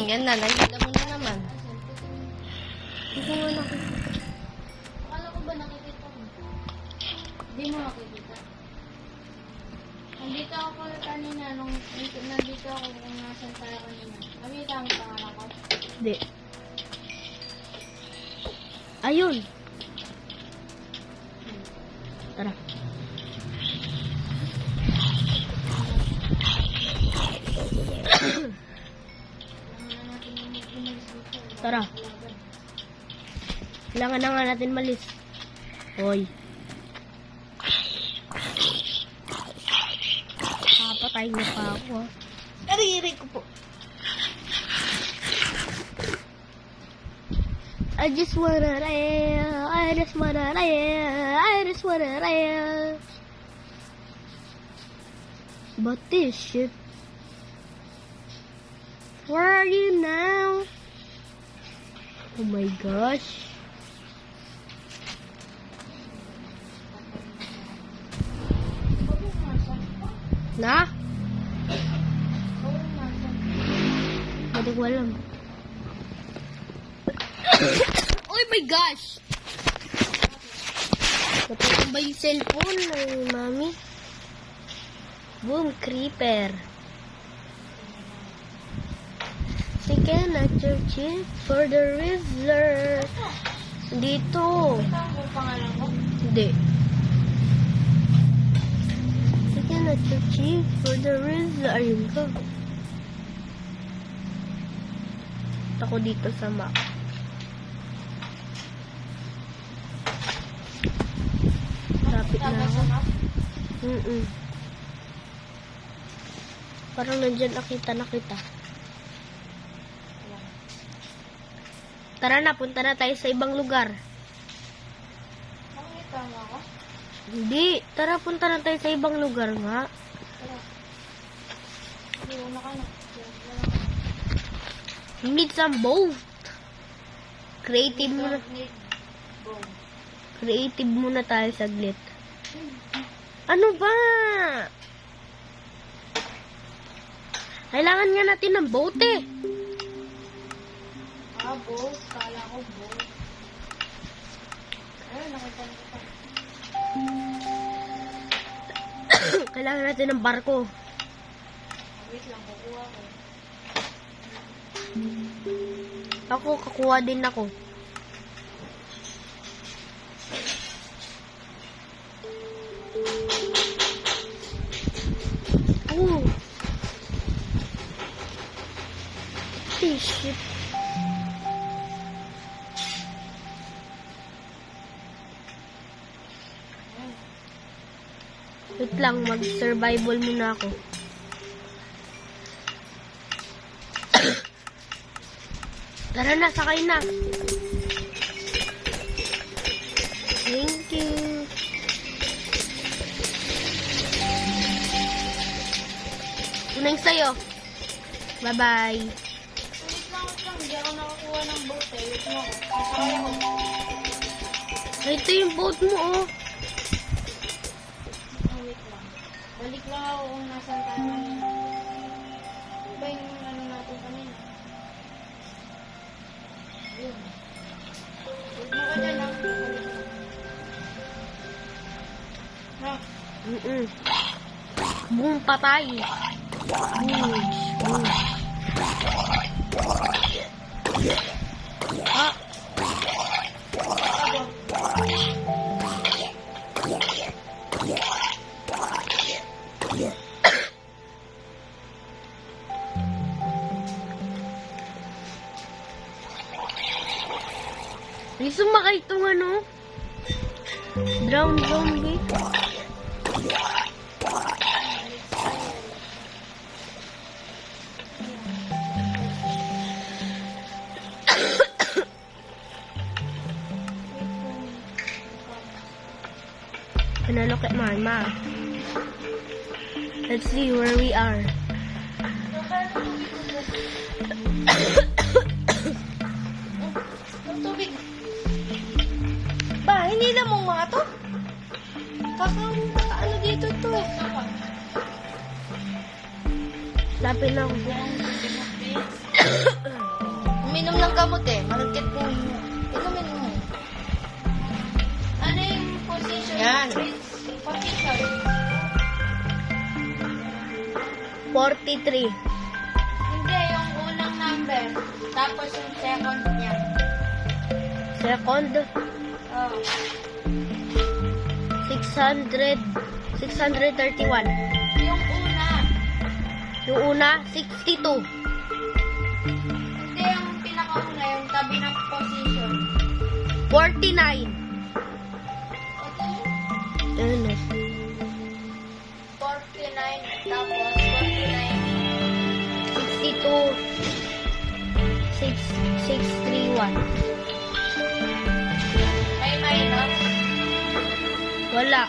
Yan na, nakikita mo na naman. Hindi ko nga nakikita. Akala ko ba nakikita mo? Hindi mo nakikita. Nandito ako kanina, nandito ako kung nasan tayo kanina. Nakita mo pangalan ko? Hindi. Ayun. Tara. Tara. Kailangan na nga natin malis. Hoy. Papatay na pa ako. Naririnig ko po. I just wanna rail. I just wanna rail. I just wanna rail. But this ship. Where are you now? Oh my gosh. Na? Hindi ko alam. Oh my gosh! Napatamba yung cellphone ng mami. Boom, creeper. Chicken at your chip for the riddler. Dito. Nakita ko pangalan ko? Hindi. Chicken at your chip for the riddler. Ayun ka. Ako dito sa map. Lapit na ako. Parang nandyan nakita na kita. Tara na, punta na tayo sa ibang lugar. Nakita mo ako? Hindi, tara punta na tayo sa ibang lugar nga. Tara. Hindi ko nakano. You need some boat. Creative muna. Creative muna tayo saglit. Ano ba? Kailangan nga natin ng boat eh. Boat. Kala ko boat. Ayun, nakita na kita. Kailangan natin ng barko. Wait lang, kukuha ko. Ako, kakuha din ako. Oh. Shit. Wait lang, mag-survival muna ako. Tara na, sakay na. Thank you. Unang sa'yo. Bye-bye. Wait lang. Hindi ako nakakuha ng boat eh. Wait mo ako. Sasakay ako. Ito yung boat mo, oh. Wait lang. Balik lang ako kung nasan tayo kanina. Ano ba yung ano natin kanina? Yun. Wait mo ka dyan lang. Ha? Boom, patay. Boom. Ah. May sumakay itong ano? Drown zombie. Gonna look at my map. Let's see where we are. Ang tubig. Ba, hindi na mong mga to? Ano dito to? Lapin lang. Uminom ng gamot eh. Malagkit mo. Inumin mo. Ano yung position? Yan. Position. 43. Hindi, yung unang number. Tapos yung second niya. Second, Oh. 631. Yung una. Yung una, 62. Hindi, yung pinakauna. Yung tabi ng position. 49. Ito yung Ayun o. 49. Tapos 49. 62. 631. May minus. Wala.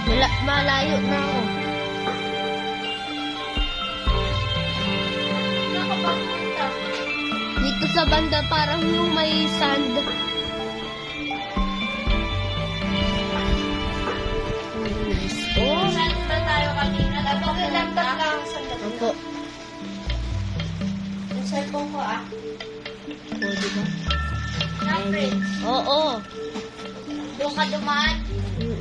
Wala, malayo na ako. Nakapapunta. Dito sa banda parang yung may sand. Oh, saan ba tayo kanina? Nagpakilandak lang sa Opo. Yung cellphone ko ah. O, diba? Na-print. Oo. Doon ka dumaan. Mm.